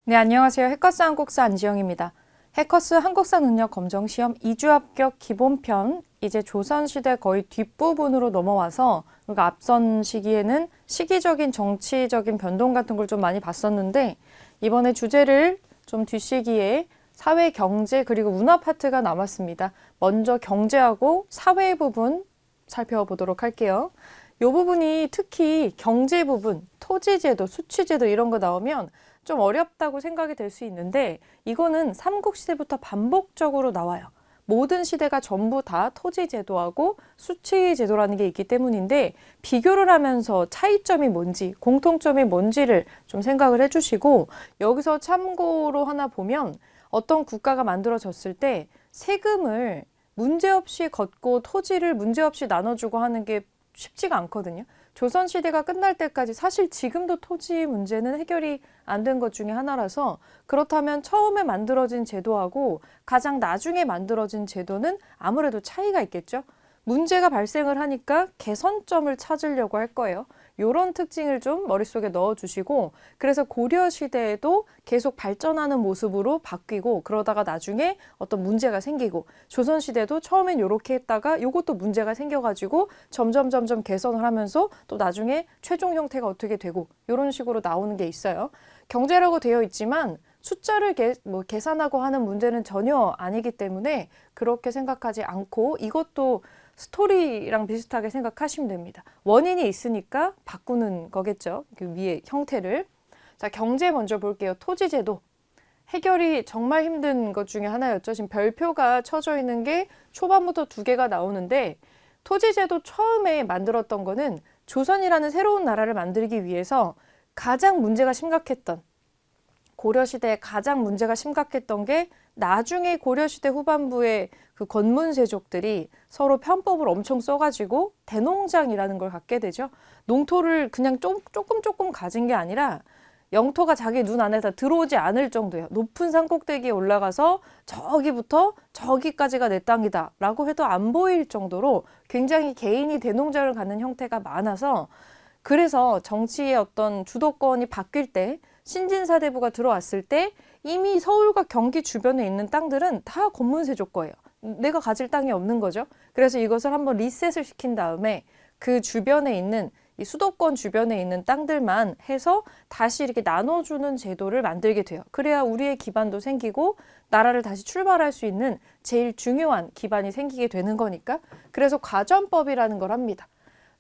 네, 안녕하세요. 해커스 한국사 안지영입니다. 해커스 한국사 능력 검정 시험 2주 합격 기본편, 이제 조선시대 거의 뒷부분으로 넘어와서 우리가 앞선 시기에는 시기적인 정치적인 변동 같은 걸 좀 많이 봤었는데, 이번에 주제를 좀 뒷시기에 사회, 경제, 그리고 문화 파트가 남았습니다. 먼저 경제하고 사회 부분 살펴보도록 할게요. 이 부분이 특히 경제 부분, 토지제도, 수취제도 이런 거 나오면 좀 어렵다고 생각이 될 수 있는데, 이거는 삼국시대부터 반복적으로 나와요. 모든 시대가 전부 다 토지제도하고 수취제도라는 게 있기 때문인데, 비교를 하면서 차이점이 뭔지, 공통점이 뭔지를 좀 생각을 해주시고, 여기서 참고로 하나 보면 어떤 국가가 만들어졌을 때 세금을 문제없이 걷고 토지를 문제없이 나눠주고 하는 게 쉽지가 않거든요. 조선시대가 끝날 때까지 사실 지금도 토지 문제는 해결이 안 된 것 중에 하나라서, 그렇다면 처음에 만들어진 제도하고 가장 나중에 만들어진 제도는 아무래도 차이가 있겠죠. 문제가 발생을 하니까 개선점을 찾으려고 할 거예요. 이런 특징을 좀 머릿속에 넣어주시고, 그래서 고려시대에도 계속 발전하는 모습으로 바뀌고, 그러다가 나중에 어떤 문제가 생기고, 조선시대도 처음엔 이렇게 했다가 이것도 문제가 생겨가지고 점점 개선을 하면서 또 나중에 최종 형태가 어떻게 되고, 이런 식으로 나오는 게 있어요. 경제라고 되어 있지만 숫자를 계산하고 하는 문제는 전혀 아니기 때문에 그렇게 생각하지 않고, 이것도 스토리랑 비슷하게 생각하시면 됩니다. 원인이 있으니까 바꾸는 거겠죠. 그 위에 형태를. 자, 경제 먼저 볼게요. 토지제도. 해결이 정말 힘든 것 중에 하나였죠. 지금 별표가 쳐져 있는 게 초반부터 두 개가 나오는데, 토지제도 처음에 만들었던 거는 조선이라는 새로운 나라를 만들기 위해서 가장 문제가 심각했던, 고려시대에 가장 문제가 심각했던 게, 나중에 고려시대 후반부에 그 건문세족들이 서로 편법을 엄청 써가지고 대농장이라는 걸 갖게 되죠. 농토를 그냥 조금 가진 게 아니라 영토가 자기 눈 안에 다 들어오지 않을 정도예요. 높은 산꼭대기에 올라가서 저기부터 저기까지가 내 땅이다 라고 해도 안 보일 정도로 굉장히 개인이 대농장을 갖는 형태가 많아서, 그래서 정치의 어떤 주도권이 바뀔 때, 신진사대부가 들어왔을 때 이미 서울과 경기 주변에 있는 땅들은 다 건문세족 거예요. 내가 가질 땅이 없는 거죠. 그래서 이것을 한번 리셋을 시킨 다음에 그 주변에 있는, 이 수도권 주변에 있는 땅들만 해서 다시 이렇게 나눠주는 제도를 만들게 돼요. 그래야 우리의 기반도 생기고 나라를 다시 출발할 수 있는 제일 중요한 기반이 생기게 되는 거니까. 그래서 과전법이라는 걸 합니다.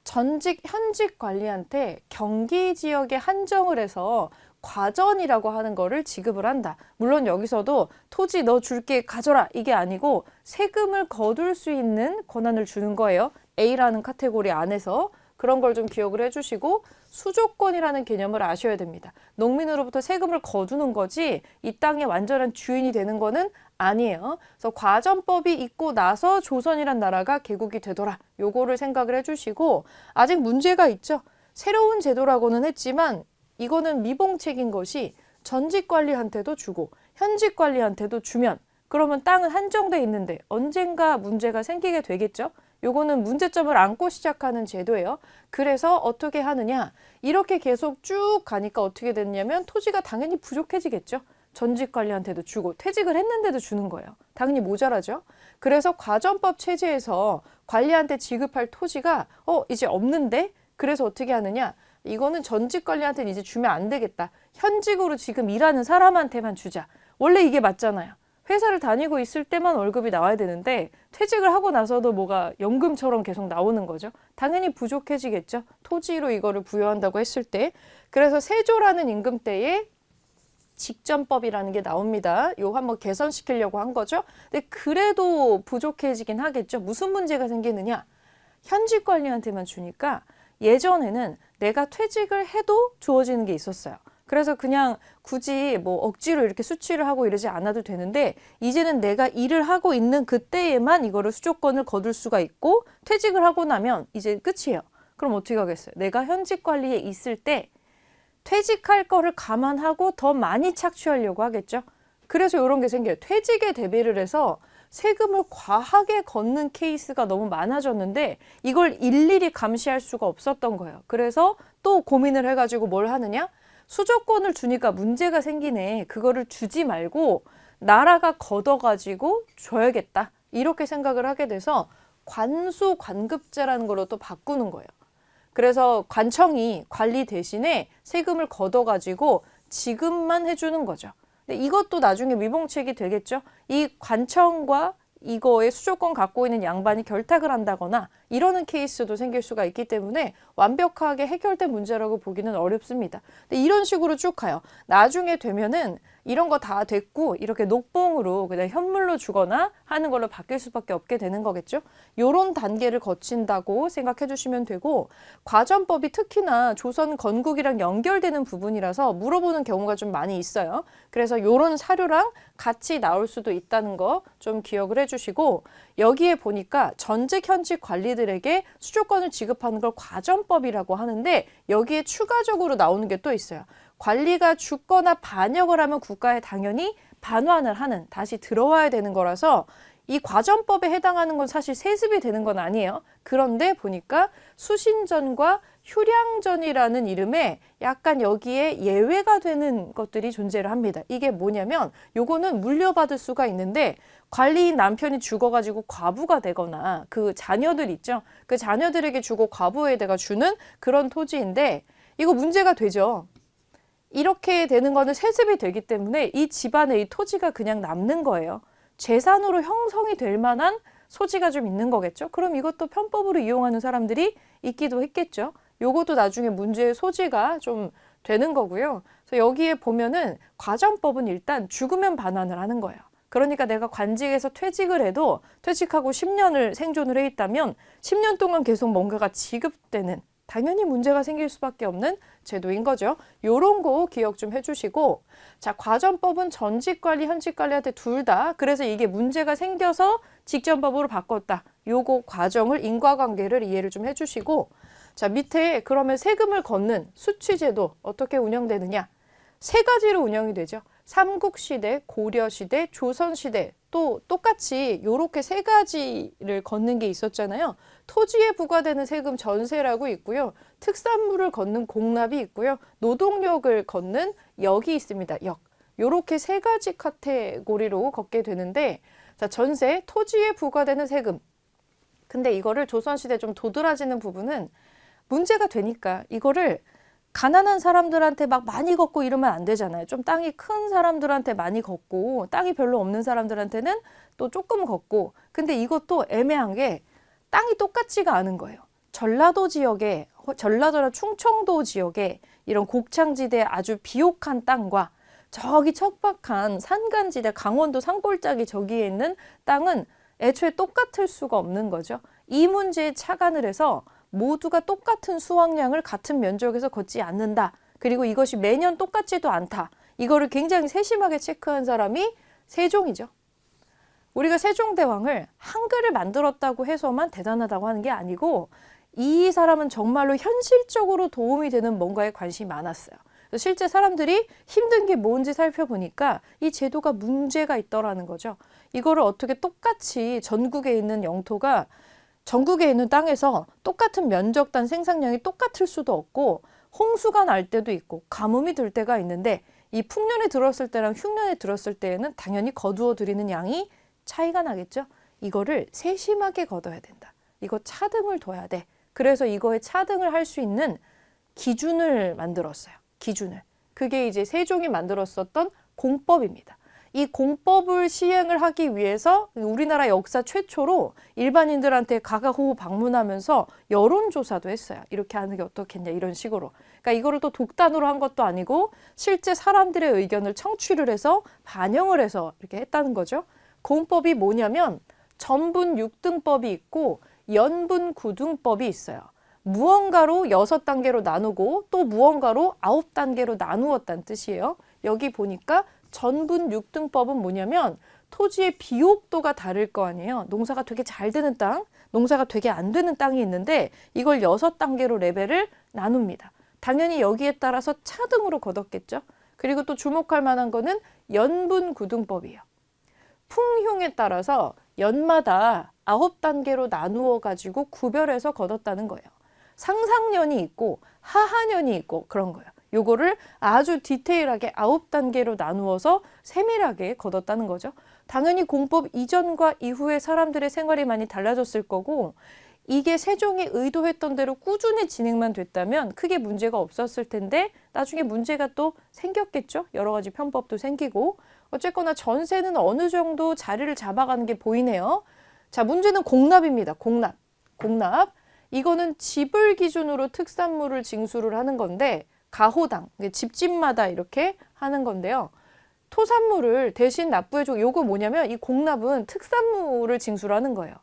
전직, 현직 관리한테 경기 지역에 한정을 해서 과전이라고 하는 거를 지급을 한다. 물론 여기서도 토지 너 줄게 가져라 이게 아니고 세금을 거둘 수 있는 권한을 주는 거예요. A라는 카테고리 안에서. 그런 걸 좀 기억을 해주시고, 수조권이라는 개념을 아셔야 됩니다. 농민으로부터 세금을 거두는 거지 이 땅의 완전한 주인이 되는 거는 아니에요. 그래서 과전법이 있고 나서 조선이란 나라가 개국이 되더라. 요거를 생각을 해주시고, 아직 문제가 있죠. 새로운 제도라고는 했지만 이거는 미봉책인 것이, 전직 관리한테도 주고 현직 관리한테도 주면 그러면 땅은 한정돼 있는데 언젠가 문제가 생기게 되겠죠. 요거는 문제점을 안고 시작하는 제도예요. 그래서 어떻게 하느냐, 이렇게 계속 쭉 가니까 어떻게 됐냐면 토지가 당연히 부족해지겠죠. 전직 관리한테도 주고 퇴직을 했는데도 주는 거예요. 당연히 모자라죠. 그래서 과전법 체제에서 관리한테 지급할 토지가 이제 없는데, 그래서 어떻게 하느냐, 이거는 전직 관리한테는 이제 주면 안 되겠다. 현직으로 지금 일하는 사람한테만 주자. 원래 이게 맞잖아요. 회사를 다니고 있을 때만 월급이 나와야 되는데 퇴직을 하고 나서도 뭐가 연금처럼 계속 나오는 거죠. 당연히 부족해지겠죠. 토지로 이거를 부여한다고 했을 때. 그래서 세조라는 임금때에 직전법이라는 게 나옵니다. 요 한번 개선시키려고 한 거죠. 근데 그래도 부족해지긴 하겠죠. 무슨 문제가 생기느냐? 현직 관리한테만 주니까 예전에는 내가 퇴직을 해도 주어지는 게 있었어요. 그래서 그냥 굳이 뭐 억지로 이렇게 수취를 하고 이러지 않아도 되는데, 이제는 내가 일을 하고 있는 그때에만 이거를 수조권을 거둘 수가 있고, 퇴직을 하고 나면 이제 끝이에요. 그럼 어떻게 하겠어요? 내가 현직 관리에 있을 때 퇴직할 거를 감안하고 더 많이 착취하려고 하겠죠. 그래서 이런 게 생겨요. 퇴직에 대비를 해서 세금을 과하게 걷는 케이스가 너무 많아졌는데 이걸 일일이 감시할 수가 없었던 거예요. 그래서 또 고민을 해가지고 뭘 하느냐? 수조권을 주니까 문제가 생기네. 그거를 주지 말고 나라가 걷어가지고 줘야겠다. 이렇게 생각을 하게 돼서 관수관급제라는 걸로 또 바꾸는 거예요. 그래서 관청이 관리 대신에 세금을 걷어가지고 지급만 해주는 거죠. 근데 이것도 나중에 위봉책이 되겠죠. 이 관청과 이거의 수조권 갖고 있는 양반이 결탁을 한다거나 이러는 케이스도 생길 수가 있기 때문에 완벽하게 해결된 문제라고 보기는 어렵습니다. 근데 이런 식으로 쭉 가요. 나중에 되면은 이런 거 다 됐고 이렇게 녹봉으로 그냥 현물로 주거나 하는 걸로 바뀔 수밖에 없게 되는 거겠죠. 요런 단계를 거친다고 생각해 주시면 되고, 과전법이 특히나 조선 건국이랑 연결되는 부분이라서 물어보는 경우가 좀 많이 있어요. 그래서 요런 사료랑 같이 나올 수도 있다는 거 좀 기억을 해주시고, 여기에 보니까 전직 현직 관리들에게 수조권을 지급하는 걸 과전법이라고 하는데 여기에 추가적으로 나오는 게 또 있어요. 관리가 죽거나 반역을 하면 국가에 당연히 반환을 하는, 다시 들어와야 되는 거라서 이 과전법에 해당하는 건 사실 세습이 되는 건 아니에요. 그런데 보니까 수신전과 휴량전이라는 이름에 약간 여기에 예외가 되는 것들이 존재를 합니다. 이게 뭐냐면 요거는 물려받을 수가 있는데, 관리인 남편이 죽어가지고 과부가 되거나 그 자녀들 있죠. 그 자녀들에게 주고 과부에다가 주는 그런 토지인데 이거 문제가 되죠. 이렇게 되는 거는 세습이 되기 때문에 이 집안에 이 토지가 그냥 남는 거예요. 재산으로 형성이 될 만한 소지가 좀 있는 거겠죠. 그럼 이것도 편법으로 이용하는 사람들이 있기도 했겠죠. 요것도 나중에 문제의 소지가 좀 되는 거고요. 그래서 여기에 보면은 과전법은 일단 죽으면 반환을 하는 거예요. 그러니까 내가 관직에서 퇴직을 해도 퇴직하고 10년을 생존을 해 있다면 10년 동안 계속 뭔가가 지급되는, 당연히 문제가 생길 수밖에 없는 제도인 거죠. 요런 거 기억 좀 해주시고, 자, 과전법은 전직관리, 현직관리한테 둘 다, 그래서 이게 문제가 생겨서 직전법으로 바꿨다. 요거 과정을, 인과관계를 이해를 좀 해주시고, 자, 밑에 그러면 세금을 걷는 수취제도 어떻게 운영되느냐? 세 가지로 운영이 되죠. 삼국시대, 고려시대, 조선시대 또 똑같이 요렇게 세 가지를 걷는 게 있었잖아요. 토지에 부과되는 세금 전세라고 있고요. 특산물을 걷는 공납이 있고요. 노동력을 걷는 역이 있습니다. 역. 요렇게 세 가지 카테고리로 걷게 되는데, 자, 전세, 토지에 부과되는 세금. 근데 이거를 조선시대 좀 도드라지는 부분은 문제가 되니까 이거를 가난한 사람들한테 막 많이 걷고 이러면 안 되잖아요. 좀 땅이 큰 사람들한테 많이 걷고 땅이 별로 없는 사람들한테는 또 조금 걷고. 근데 이것도 애매한 게 땅이 똑같지가 않은 거예요. 전라도 지역에, 전라도나 충청도 지역에 이런 곡창지대 아주 비옥한 땅과 저기 척박한 산간지대, 강원도 산골짜기 저기에 있는 땅은 애초에 똑같을 수가 없는 거죠. 이 문제에 착안을 해서 모두가 똑같은 수확량을 같은 면적에서 걷지 않는다. 그리고 이것이 매년 똑같지도 않다. 이거를 굉장히 세심하게 체크한 사람이 세종이죠. 우리가 세종대왕을 한글을 만들었다고 해서만 대단하다고 하는 게 아니고, 이 사람은 정말로 현실적으로 도움이 되는 뭔가에 관심이 많았어요. 실제 사람들이 힘든 게 뭔지 살펴보니까 이 제도가 문제가 있더라는 거죠. 이거를 어떻게 똑같이 전국에 있는 영토가, 전국에 있는 땅에서 똑같은 면적단 생산량이 똑같을 수도 없고, 홍수가 날 때도 있고 가뭄이 들 때가 있는데, 이 풍년에 들었을 때랑 흉년에 들었을 때에는 당연히 거두어 들이는 양이 차이가 나겠죠. 이거를 세심하게 걷어야 된다. 이거 차등을 둬야 돼. 그래서 이거에 차등을 할 수 있는 기준을 만들었어요. 기준을. 그게 이제 세종이 만들었었던 공법입니다. 이 공법을 시행을 하기 위해서 우리나라 역사 최초로 일반인들한테 가가호호 방문하면서 여론조사도 했어요. 이렇게 하는 게 어떻겠냐, 이런 식으로. 그러니까 이거를 또 독단으로 한 것도 아니고 실제 사람들의 의견을 청취를 해서 반영을 해서 이렇게 했다는 거죠. 공법이 뭐냐면 전분 6등법이 있고 연분 9등법이 있어요. 무언가로 6단계로 나누고 또 무언가로 9단계로 나누었다는 뜻이에요. 여기 보니까 전분 6등법은 뭐냐면 토지의 비옥도가 다를 거 아니에요. 농사가 되게 잘 되는 땅, 농사가 되게 안 되는 땅이 있는데 이걸 6단계로 레벨을 나눕니다. 당연히 여기에 따라서 차등으로 걷었겠죠. 그리고 또 주목할 만한 거는 연분 9등법이에요. 풍흉에 따라서 연마다 9단계로 나누어 가지고 구별해서 걷었다는 거예요. 상상년이 있고 하하년이 있고 그런 거예요. 요거를 아주 디테일하게 9단계로 나누어서 세밀하게 거뒀다는 거죠. 당연히 공법 이전과 이후에 사람들의 생활이 많이 달라졌을 거고 이게 세종이 의도했던 대로 꾸준히 진행만 됐다면 크게 문제가 없었을 텐데 나중에 문제가 또 생겼겠죠. 여러 가지 편법도 생기고 어쨌거나 전세는 어느 정도 자리를 잡아가는 게 보이네요. 자, 문제는 공납입니다. 공납. 이거는 집을 기준으로 특산물을 징수를 하는 건데 가호당, 집집마다 이렇게 하는 건데요. 토산물을 대신 납부해주고 요거 뭐냐면 이 공납은 특산물을 징수를 하는 거예요.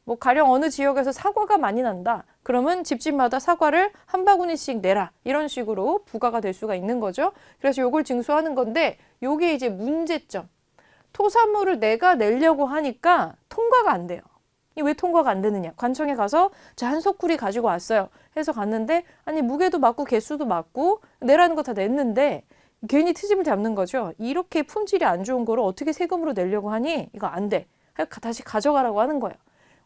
뭐 가령 어느 지역에서 사과가 많이 난다. 그러면 집집마다 사과를 한 바구니씩 내라. 이런 식으로 부과가 될 수가 있는 거죠. 그래서 요걸 징수하는 건데 요게 이제 문제점. 토산물을 내가 내려고 하니까 통과가 안 돼요. 왜 통과가 안 되느냐? 관청에 가서 자, 한 소쿠리 가지고 왔어요. 해서 갔는데 아니 무게도 맞고 개수도 맞고 내라는 거 다 냈는데 괜히 트집을 잡는 거죠. 이렇게 품질이 안 좋은 거를 어떻게 세금으로 내려고 하니? 이거 안 돼. 다시 가져가라고 하는 거예요.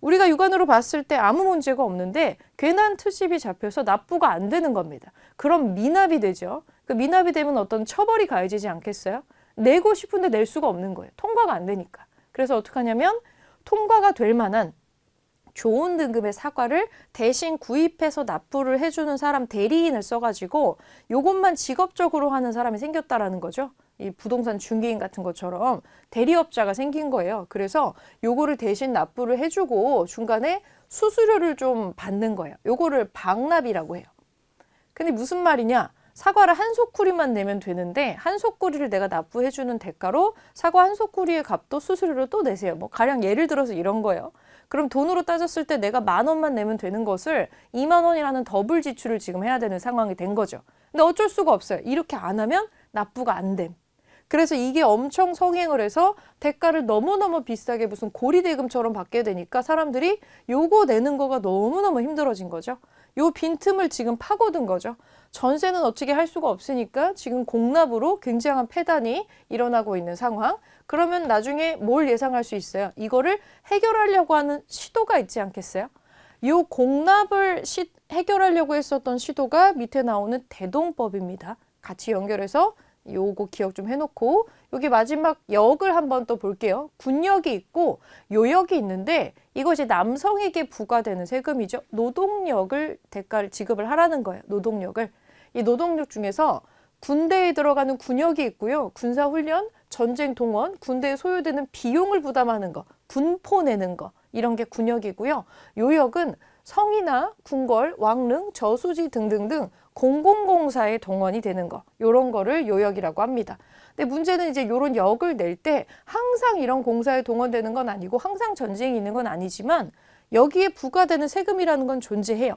우리가 육안으로 봤을 때 아무 문제가 없는데 괜한 트집이 잡혀서 납부가 안 되는 겁니다. 그럼 미납이 되죠. 그 미납이 되면 어떤 처벌이 가해지지 않겠어요? 내고 싶은데 낼 수가 없는 거예요. 통과가 안 되니까. 그래서 어떻게 하냐면 통과가 될 만한 좋은 등급의 사과를 대신 구입해서 납부를 해주는 사람 대리인을 써가지고 요것만 직업적으로 하는 사람이 생겼다라는 거죠. 이 부동산 중개인 같은 것처럼 대리업자가 생긴 거예요. 그래서 요거를 대신 납부를 해주고 중간에 수수료를 좀 받는 거예요. 요거를 방납이라고 해요. 근데 무슨 말이냐? 사과를 한 소쿠리만 내면 되는데 한 소쿠리를 내가 납부해주는 대가로 사과 한 소쿠리의 값도 수수료를 또 내세요. 뭐 가령 예를 들어서 이런 거예요. 그럼 돈으로 따졌을 때 내가 10,000원만 내면 되는 것을 20,000원이라는 더블 지출을 지금 해야 되는 상황이 된 거죠. 근데 어쩔 수가 없어요. 이렇게 안 하면 납부가 안 됨. 그래서 이게 엄청 성행을 해서 대가를 너무너무 비싸게 무슨 고리대금처럼 받게 되니까 사람들이 요거 내는 거가 너무너무 힘들어진 거죠. 요 빈틈을 지금 파고든 거죠. 전세는 어떻게 할 수가 없으니까 지금 공납으로 굉장한 폐단이 일어나고 있는 상황. 그러면 나중에 뭘 예상할 수 있어요? 이거를 해결하려고 하는 시도가 있지 않겠어요? 요 공납을 해결하려고 했었던 시도가 밑에 나오는 대동법입니다. 같이 연결해서 요거 기억 좀 해놓고 여기 마지막 역을 한번 또 볼게요. 군역이 있고 요역이 있는데 이것이 남성에게 부과되는 세금이죠. 노동력을 대가를 지급을 하라는 거예요. 노동력을. 이 노동력 중에서 군대에 들어가는 군역이 있고요. 군사훈련, 전쟁 동원, 군대에 소요되는 비용을 부담하는 거, 군포 내는 거 이런 게 군역이고요. 요역은 성이나 궁궐, 왕릉, 저수지 등등등 공공공사에 동원이 되는 거 이런 거를 요역이라고 합니다. 근데 문제는 이제 이런 역을 낼 때 항상 이런 공사에 동원되는 건 아니고 항상 전쟁이 있는 건 아니지만 여기에 부과되는 세금이라는 건 존재해요.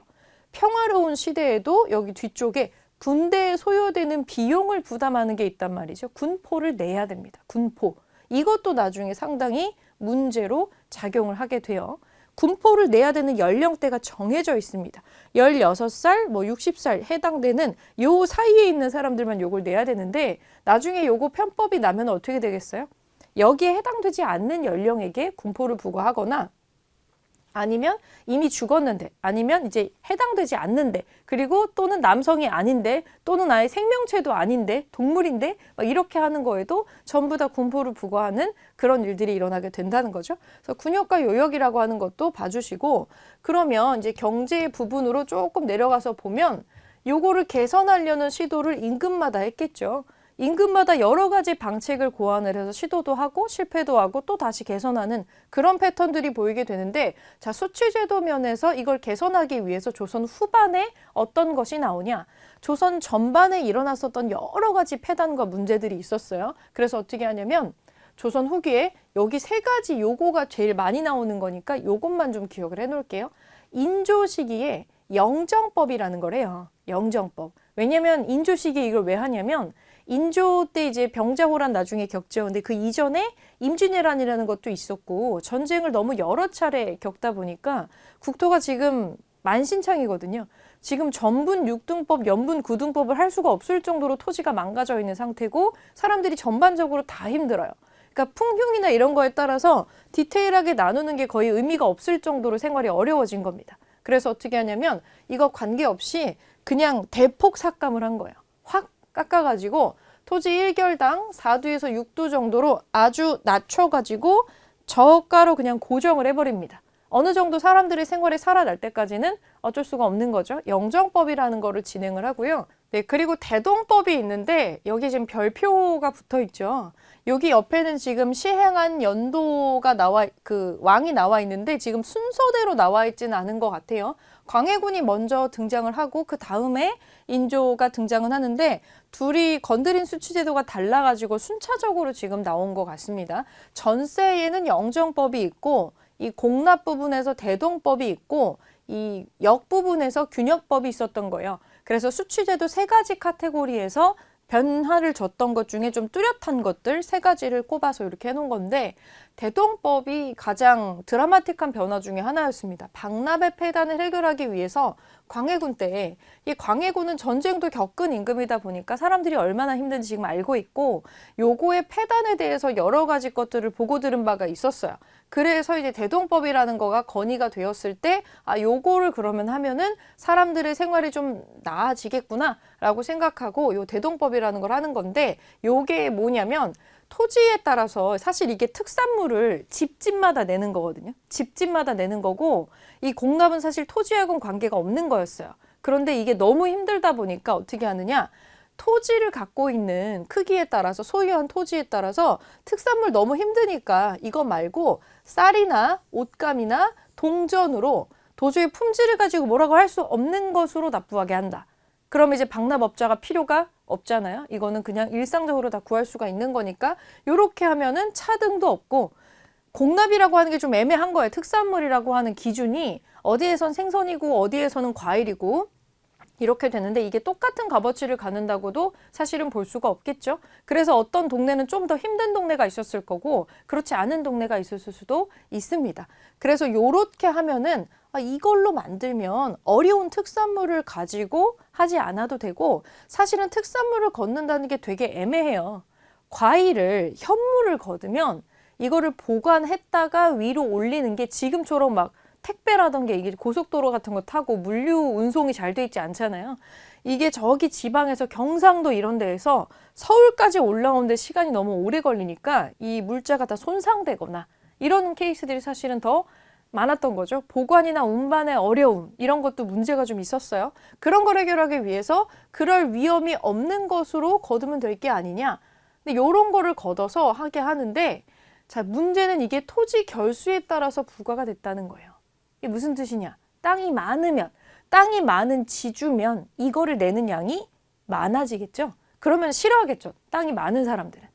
평화로운 시대에도 여기 뒤쪽에 군대에 소요되는 비용을 부담하는 게 있단 말이죠. 군포를 내야 됩니다. 군포. 이것도 나중에 상당히 문제로 작용을 하게 돼요. 군포를 내야 되는 연령대가 정해져 있습니다. 16살, 60살 해당되는 요 사이에 있는 사람들만 요걸 내야 되는데 나중에 요거 편법이 나면 어떻게 되겠어요? 여기에 해당되지 않는 연령에게 군포를 부과하거나 아니면 이미 죽었는데 아니면 이제 해당되지 않는데 그리고 또는 남성이 아닌데 또는 아예 생명체도 아닌데 동물인데 이렇게 하는 거에도 전부 다 군포를 부과하는 그런 일들이 일어나게 된다는 거죠. 그래서 군역과 요역이라고 하는 것도 봐주시고 그러면 이제 경제 부분으로 조금 내려가서 보면 요거를 개선하려는 시도를 임금마다 했겠죠. 임금마다 여러 가지 방책을 고안을 해서 시도도 하고 실패도 하고 또 다시 개선하는 그런 패턴들이 보이게 되는데 자, 수취제도 면에서 이걸 개선하기 위해서 조선 후반에 어떤 것이 나오냐? 조선 전반에 일어났었던 여러 가지 폐단과 문제들이 있었어요. 그래서 어떻게 하냐면 조선 후기에 여기 3가지 요거가 제일 많이 나오는 거니까 요것만 좀 기억을 해놓을게요. 인조 시기에 영정법이라는 거래요. 영정법. 왜냐면 인조 시기에 이걸 왜 하냐면 인조 때 이제 병자호란 나중에 겪죠. 근데 그 이전에 임진왜란이라는 것도 있었고 전쟁을 너무 여러 차례 겪다 보니까 국토가 지금 만신창이거든요. 지금 전분 6등법, 연분 9등법을 할 수가 없을 정도로 토지가 망가져 있는 상태고 사람들이 전반적으로 다 힘들어요. 그러니까 풍흉이나 이런 거에 따라서 디테일하게 나누는 게 거의 의미가 없을 정도로 생활이 어려워진 겁니다. 그래서 어떻게 하냐면 이거 관계없이 그냥 대폭 삭감을 한 거예요. 확 깎아가지고 토지 1결당 4두에서 6두 정도로 아주 낮춰가지고 저가로 그냥 고정을 해버립니다. 어느 정도 사람들의 생활에 살아날 때까지는 어쩔 수가 없는 거죠. 영정법이라는 거를 진행을 하고요. 네, 그리고 대동법이 있는데 여기 지금 별표가 붙어 있죠. 여기 옆에는 지금 시행한 연도가 왕이 나와 있는데 지금 순서대로 나와 있지는 않은 것 같아요. 광해군이 먼저 등장을 하고 그 다음에 인조가 등장은 하는데 둘이 건드린 수취제도가 달라가지고 순차적으로 지금 나온 것 같습니다. 전세에는 영정법이 있고 이 공납 부분에서 대동법이 있고 이 역 부분에서 균역법이 있었던 거예요. 그래서 수취제도 세 가지 카테고리에서 변화를 줬던 것 중에 좀 뚜렷한 것들 세 가지를 꼽아서 이렇게 해놓은 건데 대동법이 가장 드라마틱한 변화 중에 하나였습니다. 박납의 폐단을 해결하기 위해서 광해군 때에 이 광해군은 전쟁도 겪은 임금이다 보니까 사람들이 얼마나 힘든지 지금 알고 있고 요거의 폐단에 대해서 여러 가지 것들을 보고 들은 바가 있었어요. 그래서 이제 대동법이라는 거가 건의가 되었을 때 요거를 그러면 하면은 사람들의 생활이 좀 나아지겠구나 라고 생각하고 요 대동법이라는 걸 하는 건데 요게 뭐냐면 토지에 따라서 사실 이게 특산물을 집집마다 내는 거거든요. 집집마다 내는 거고 이 공납은 사실 토지하고는 관계가 없는 거였어요. 그런데 이게 너무 힘들다 보니까 어떻게 하느냐? 토지를 갖고 있는 크기에 따라서 소유한 토지에 따라서 특산물 너무 힘드니까 이거 말고 쌀이나 옷감이나 동전으로 도저히 품질을 가지고 뭐라고 할 수 없는 것으로 납부하게 한다. 그럼 이제 박납업자가 필요가 없잖아요. 이거는 그냥 일상적으로 다 구할 수가 있는 거니까 이렇게 하면은 차등도 없고 공납이라고 하는 게 좀 애매한 거예요. 특산물이라고 하는 기준이 어디에선 생선이고 어디에서는 과일이고 이렇게 되는데 이게 똑같은 값어치를 갖는다고도 사실은 볼 수가 없겠죠. 그래서 어떤 동네는 좀 더 힘든 동네가 있었을 거고 그렇지 않은 동네가 있었을 수도 있습니다. 그래서 요렇게 하면은 이걸로 만들면 어려운 특산물을 가지고 하지 않아도 되고 사실은 특산물을 걷는다는 게 되게 애매해요. 과일을 현물을 걷으면 이거를 보관했다가 위로 올리는 게 지금처럼 막 택배라던가 이게 고속도로 같은 거 타고 물류 운송이 잘 돼 있지 않잖아요. 이게 저기 지방에서 경상도 이런 데에서 서울까지 올라오는데 시간이 너무 오래 걸리니까 이 물자가 다 손상되거나 이런 케이스들이 사실은 더 많았던 거죠. 보관이나 운반의 어려움 이런 것도 문제가 좀 있었어요. 그런 걸 해결하기 위해서 그럴 위험이 없는 것으로 거두면 될 게 아니냐. 근데 이런 거를 걷어서 하게 하는데 자 문제는 이게 토지 결수에 따라서 부과가 됐다는 거예요. 이게 무슨 뜻이냐? 땅이 많으면 땅이 많은 지주면 이거를 내는 양이 많아지겠죠. 그러면 싫어하겠죠. 땅이 많은 사람들은.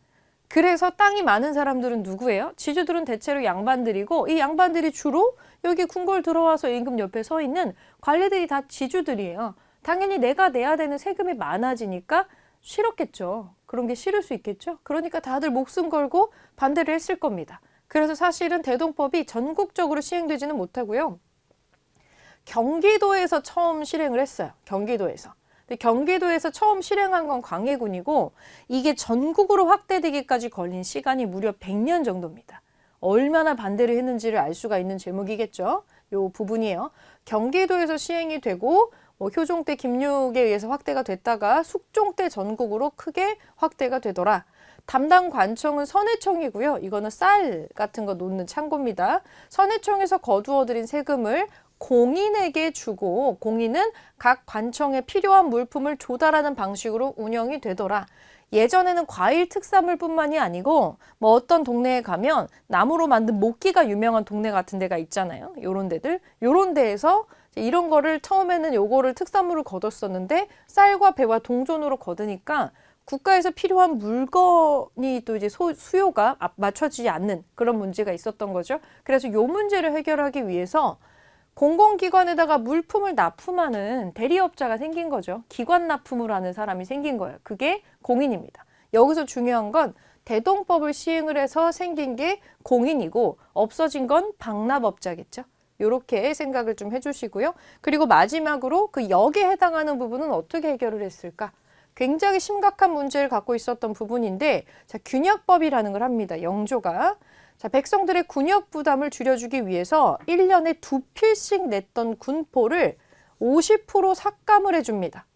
그래서 땅이 많은 사람들은 누구예요? 지주들은 대체로 양반들이고 이 양반들이 주로 여기 궁궐 들어와서 임금 옆에 서 있는 관리들이 다 지주들이에요. 당연히 내가 내야 되는 세금이 많아지니까 싫었겠죠. 그런 게 싫을 수 있겠죠. 그러니까 다들 목숨 걸고 반대를 했을 겁니다. 그래서 사실은 대동법이 전국적으로 시행되지는 못하고요. 경기도에서 처음 실행을 했어요. 경기도에서. 경기도에서 처음 실행한 건 광해군이고 이게 전국으로 확대되기까지 걸린 시간이 무려 100년 정도입니다. 얼마나 반대를 했는지를 알 수가 있는 제목이겠죠. 요 부분이에요. 경기도에서 시행이 되고 효종 때 김육에 의해서 확대가 됐다가 숙종 때 전국으로 크게 확대가 되더라. 담당 관청은 선해청이고요. 이거는 쌀 같은 거 놓는 창고입니다. 선해청에서 거두어들인 세금을 공인에게 주고 공인은 각 관청에 필요한 물품을 조달하는 방식으로 운영이 되더라. 예전에는 과일 특산물뿐만이 아니고 뭐 어떤 동네에 가면 나무로 만든 목기가 유명한 동네 같은 데가 있잖아요. 요런 데들. 요런 데에서 이런 거를 처음에는 요거를 특산물을 거뒀었는데 쌀과 배와 동전으로 거두니까 국가에서 필요한 물건이 또 이제 수요가 맞춰지지 않는 그런 문제가 있었던 거죠. 그래서 요 문제를 해결하기 위해서 공공기관에다가 물품을 납품하는 대리업자가 생긴 거죠. 기관 납품을 하는 사람이 생긴 거예요. 그게 공인입니다. 여기서 중요한 건 대동법을 시행을 해서 생긴 게 공인이고 없어진 건 박납업자겠죠. 이렇게 생각을 좀 해주시고요. 그리고 마지막으로 그 역에 해당하는 부분은 어떻게 해결을 했을까? 굉장히 심각한 문제를 갖고 있었던 부분인데 자, 균역법이라는 걸 합니다. 영조가. 자, 백성들의 군역 부담을 줄여주기 위해서 1년에 2필씩 냈던 군포를 50% 삭감을 해줍니다.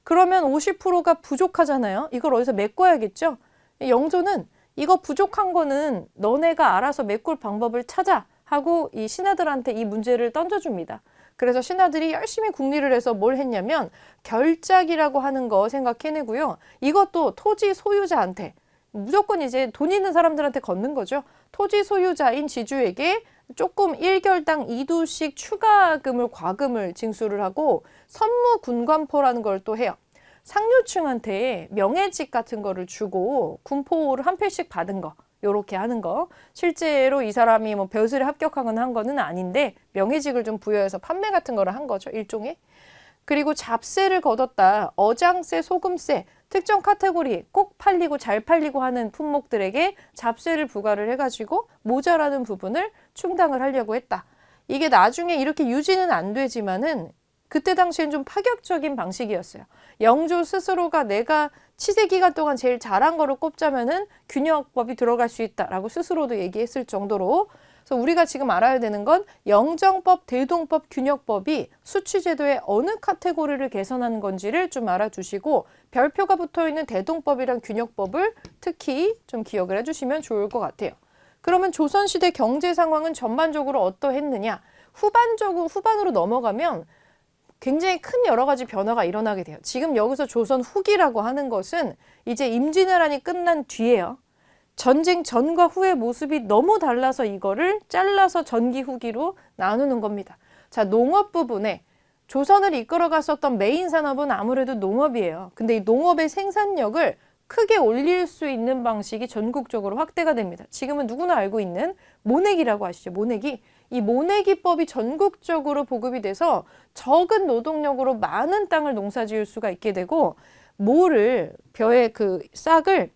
그러면 50%가 부족하잖아요. 이걸 어디서 메꿔야겠죠? 영조는 이거 부족한 거는 너네가 알아서 메꿀 방법을 찾아 하고 이 신하들한테 이 문제를 던져줍니다. 그래서 신하들이 열심히 궁리를 해서 뭘 했냐면 결작이라고 하는 거 생각해내고요. 이것도 토지 소유자한테 무조건 이제 돈 있는 사람들한테 걷는 거죠. 토지 소유자인 지주에게 조금 1결당 2두씩 추가금을 과금을 징수를 하고 선무군관포라는 걸 또 해요. 상류층한테 명예직 같은 거를 주고 군포를 한 필씩 받은 거, 요렇게 하는 거. 실제로 이 사람이 뭐 벼슬에 합격하거나 한 거는 아닌데 명예직을 좀 부여해서 판매 같은 거를 한 거죠, 일종의. 그리고 잡세를 걷었다. 어장세, 소금세, 특정 카테고리 꼭 팔리고 잘 팔리고 하는 품목들에게 잡세를 부과를 해가지고 모자라는 부분을 충당을 하려고 했다. 이게 나중에 이렇게 유지는 안 되지만은 그때 당시엔 좀 파격적인 방식이었어요. 영조 스스로가 내가 치세 기간 동안 제일 잘한 거를 꼽자면은 균형법이 들어갈 수 있다라고 스스로도 얘기했을 정도로. 그래서 우리가 지금 알아야 되는 건 영정법, 대동법, 균역법이 수취제도의 어느 카테고리를 개선하는 건지를 좀 알아두시고 별표가 붙어있는 대동법이랑 균역법을 특히 좀 기억을 해주시면 좋을 것 같아요. 그러면 조선시대 경제 상황은 전반적으로 어떠했느냐? 후반으로 넘어가면 굉장히 큰 여러 가지 변화가 일어나게 돼요. 지금 여기서 조선 후기라고 하는 것은 이제 임진왜란이 끝난 뒤에요. 전쟁 전과 후의 모습이 너무 달라서 이거를 잘라서 전기 후기로 나누는 겁니다. 자, 농업 부분에 조선을 이끌어갔었던 메인 산업은 아무래도 농업이에요. 근데 이 농업의 생산력을 크게 올릴 수 있는 방식이 전국적으로 확대가 됩니다. 지금은 누구나 알고 있는 모내기라고 아시죠? 모내기. 이 모내기법이 전국적으로 보급이 돼서 적은 노동력으로 많은 땅을 농사지을 수가 있게 되고 벼의 그 싹을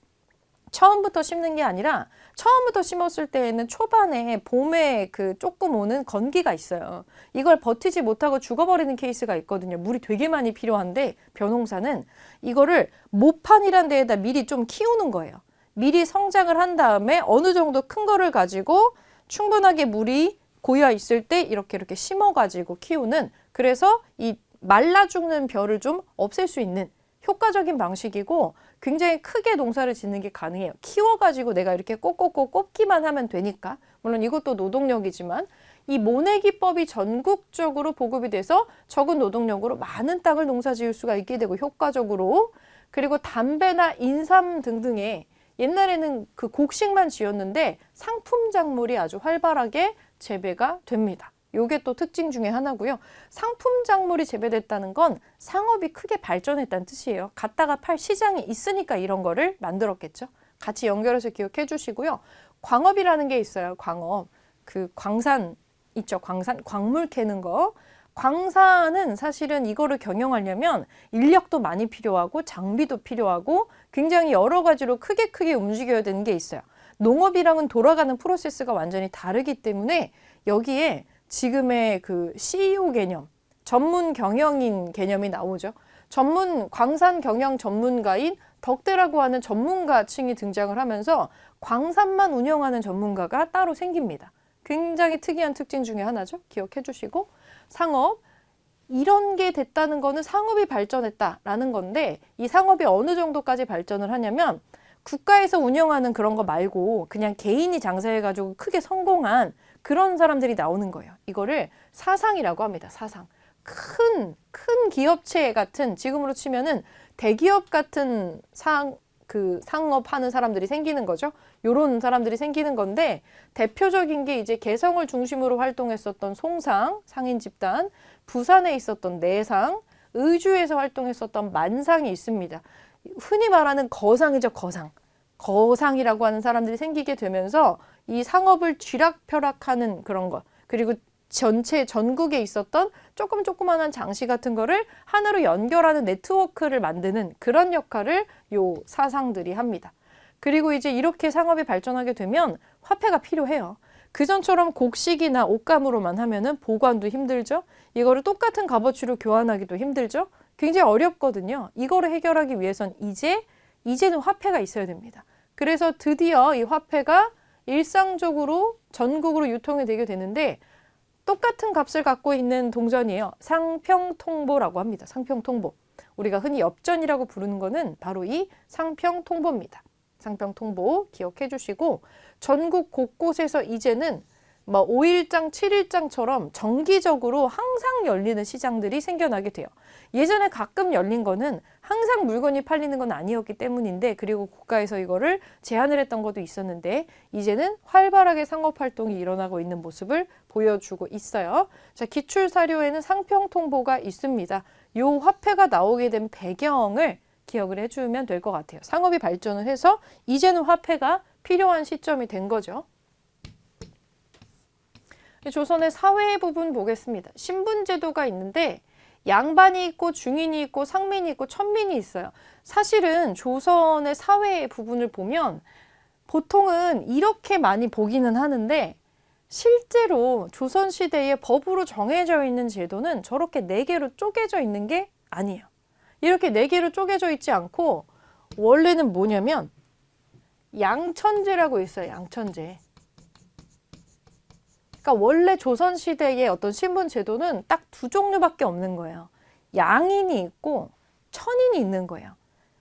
처음부터 심는 게 아니라 처음부터 심었을 때에는 초반에 봄에 그 조금 오는 건기가 있어요. 이걸 버티지 못하고 죽어버리는 케이스가 있거든요. 물이 되게 많이 필요한데 벼농사는 이거를 모판이란 데에다 미리 좀 키우는 거예요. 미리 성장을 한 다음에 어느 정도 큰 거를 가지고 충분하게 물이 고여 있을 때 이렇게 심어가지고 키우는, 그래서 이 말라 죽는 벼를 좀 없앨 수 있는 효과적인 방식이고 굉장히 크게 농사를 짓는 게 가능해요. 키워가지고 내가 이렇게 꼭꼭꼭 꼽기만 하면 되니까. 물론 이것도 노동력이지만 이 모내기법이 전국적으로 보급이 돼서 적은 노동력으로 많은 땅을 농사 지을 수가 있게 되고 효과적으로. 그리고 담배나 인삼 등등의 옛날에는 그 곡식만 지었는데 상품 작물이 아주 활발하게 재배가 됩니다. 요게 또 특징 중에 하나고요. 상품 작물이 재배됐다는 건 상업이 크게 발전했다는 뜻이에요. 갖다가 팔 시장이 있으니까 이런 거를 만들었겠죠. 같이 연결해서 기억해 주시고요. 광업이라는 게 있어요. 광업. 그 광산 있죠. 광산. 광물 캐는 거. 광산은 사실은 이거를 경영하려면 인력도 많이 필요하고 장비도 필요하고 굉장히 여러 가지로 크게 움직여야 되는 게 있어요. 농업이랑은 돌아가는 프로세스가 완전히 다르기 때문에 여기에 지금의 그 CEO 개념, 전문 경영인 개념이 나오죠. 광산 경영 전문가인 덕대라고 하는 전문가층이 등장을 하면서 광산만 운영하는 전문가가 따로 생깁니다. 굉장히 특이한 특징 중에 하나죠. 기억해 주시고. 상업, 이런 게 됐다는 거는 상업이 발전했다라는 건데 이 상업이 어느 정도까지 발전을 하냐면 국가에서 운영하는 그런 거 말고 그냥 개인이 장사해가지고 크게 성공한 그런 사람들이 나오는 거예요. 이거를 사상이라고 합니다. 사상. 큰 기업체 같은, 지금으로 치면은 대기업 같은 상업 하는 사람들이 생기는 거죠. 요런 사람들이 생기는 건데 대표적인 게 이제 개성을 중심으로 활동했었던 송상, 상인 집단, 부산에 있었던 내상, 의주에서 활동했었던 만상이 있습니다. 흔히 말하는 거상이죠, 거상. 거상이라고 하는 사람들이 생기게 되면서 이 상업을 쥐락펴락하는 그런 것, 그리고 전국에 있었던 조그만한 장시 같은 거를 하나로 연결하는 네트워크를 만드는 그런 역할을 요 사상들이 합니다. 그리고 이제 이렇게 상업이 발전하게 되면 화폐가 필요해요. 그전처럼 곡식이나 옷감으로만 하면은 보관도 힘들죠. 이거를 똑같은 값어치로 교환하기도 힘들죠. 굉장히 어렵거든요. 이거를 해결하기 위해선 이제는 화폐가 있어야 됩니다. 그래서 드디어 이 화폐가 일상적으로 전국으로 유통이 되게 되는데 똑같은 값을 갖고 있는 동전이에요. 상평통보라고 합니다. 상평통보. 우리가 흔히 엽전이라고 부르는 거는 바로 이 상평통보입니다. 상평통보 기억해 주시고 전국 곳곳에서 이제는 5일장, 7일장처럼 정기적으로 항상 열리는 시장들이 생겨나게 돼요. 예전에 가끔 열린 거는 항상 물건이 팔리는 건 아니었기 때문인데, 그리고 국가에서 이거를 제한을 했던 것도 있었는데, 이제는 활발하게 상업활동이 일어나고 있는 모습을 보여주고 있어요. 자, 기출사료에는 상평통보가 있습니다. 요 화폐가 나오게 된 배경을 기억을 해주면 될 것 같아요. 상업이 발전을 해서 이제는 화폐가 필요한 시점이 된 거죠. 조선의 사회 부분 보겠습니다. 신분제도가 있는데 양반이 있고 중인이 있고 상민이 있고 천민이 있어요. 사실은 조선의 사회 부분을 보면 보통은 이렇게 많이 보기는 하는데 실제로 조선시대에 법으로 정해져 있는 제도는 저렇게 4개로 쪼개져 있는 게 아니에요. 이렇게 4개로 쪼개져 있지 않고 원래는 뭐냐면 양천제라고 있어요. 양천제. 그러니까 원래 조선시대의 어떤 신분 제도는 딱 2종류밖에 없는 거예요. 양인이 있고 천인이 있는 거예요.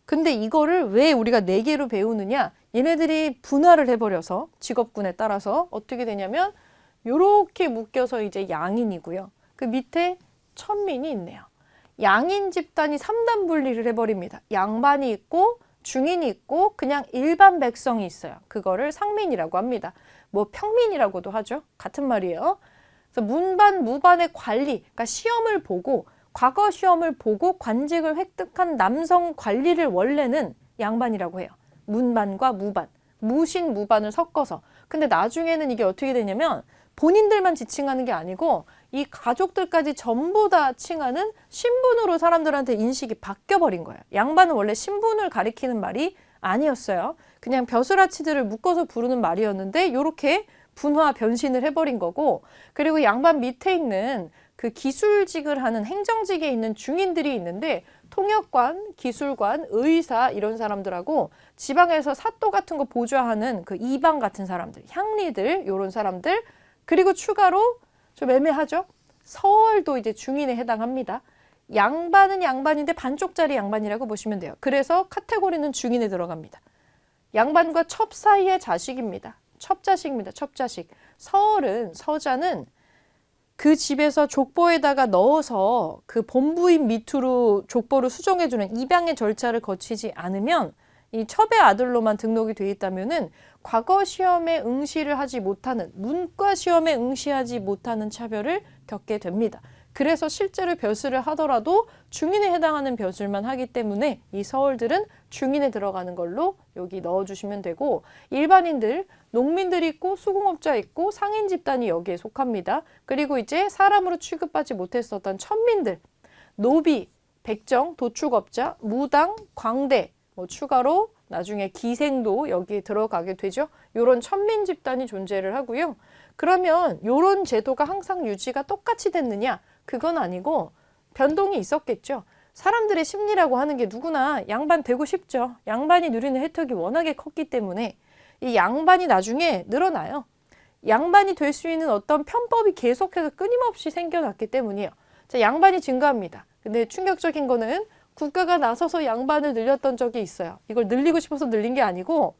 근데 이거를 왜 우리가 4개로 배우느냐? 얘네들이 분화를 해버려서 직업군에 따라서 어떻게 되냐면 요렇게 묶여서 이제 양인이고요. 그 밑에 천민이 있네요. 양인 집단이 3단 분리를 해버립니다. 양반이 있고 중인이 있고 그냥 일반 백성이 있어요. 그거를 상민이라고 합니다. 평민이라고도 하죠. 같은 말이에요. 그래서 문반, 무반의 관리, 그러니까 시험을 보고 과거 시험을 보고 관직을 획득한 남성 관리를 원래는 양반이라고 해요. 문반과 무반, 무신, 무반을 섞어서. 근데 나중에는 이게 어떻게 되냐면 본인들만 지칭하는 게 아니고 이 가족들까지 전부 다 칭하는 신분으로 사람들한테 인식이 바뀌어버린 거예요. 양반은 원래 신분을 가리키는 말이 아니었어요. 그냥 벼슬아치들을 묶어서 부르는 말이었는데 이렇게 분화 변신을 해버린 거고, 그리고 양반 밑에 있는 그 기술직을 하는 행정직에 있는 중인들이 있는데 통역관, 기술관, 의사 이런 사람들하고 지방에서 사또 같은 거 보좌하는 그 이방 같은 사람들, 향리들 이런 사람들, 그리고 추가로 좀 애매하죠? 서얼도 이제 중인에 해당합니다. 양반은 양반인데 반쪽짜리 양반이라고 보시면 돼요. 그래서 카테고리는 중인에 들어갑니다. 양반과 첩 사이의 자식입니다. 첩자식입니다. 첩자식. 서얼은, 서자는 그 집에서 족보에다가 넣어서 그 본부인 밑으로 족보를 수정해주는 입양의 절차를 거치지 않으면 이 첩의 아들로만 등록이 돼 있다면은 과거 시험에 응시를 하지 못하는, 문과 시험에 응시하지 못하는 차별을 겪게 됩니다. 그래서 실제로 벼슬을 하더라도 중인에 해당하는 벼슬만 하기 때문에 이 서얼들은 중인에 들어가는 걸로 여기 넣어주시면 되고, 일반인들, 농민들 있고 수공업자 있고 상인 집단이 여기에 속합니다. 그리고 이제 사람으로 취급하지 못했었던 천민들, 노비, 백정, 도축업자, 무당, 광대, 추가로 나중에 기생도 여기에 들어가게 되죠. 이런 천민 집단이 존재를 하고요. 그러면 이런 제도가 항상 유지가 똑같이 됐느냐? 그건 아니고 변동이 있었겠죠. 사람들의 심리라고 하는 게 누구나 양반 되고 싶죠. 양반이 누리는 혜택이 워낙에 컸기 때문에 이 양반이 나중에 늘어나요. 양반이 될 수 있는 어떤 편법이 계속해서 끊임없이 생겨났기 때문이에요. 자, 양반이 증가합니다. 근데 충격적인 거는 국가가 나서서 양반을 늘렸던 적이 있어요. 이걸 늘리고 싶어서 늘린 게 아니고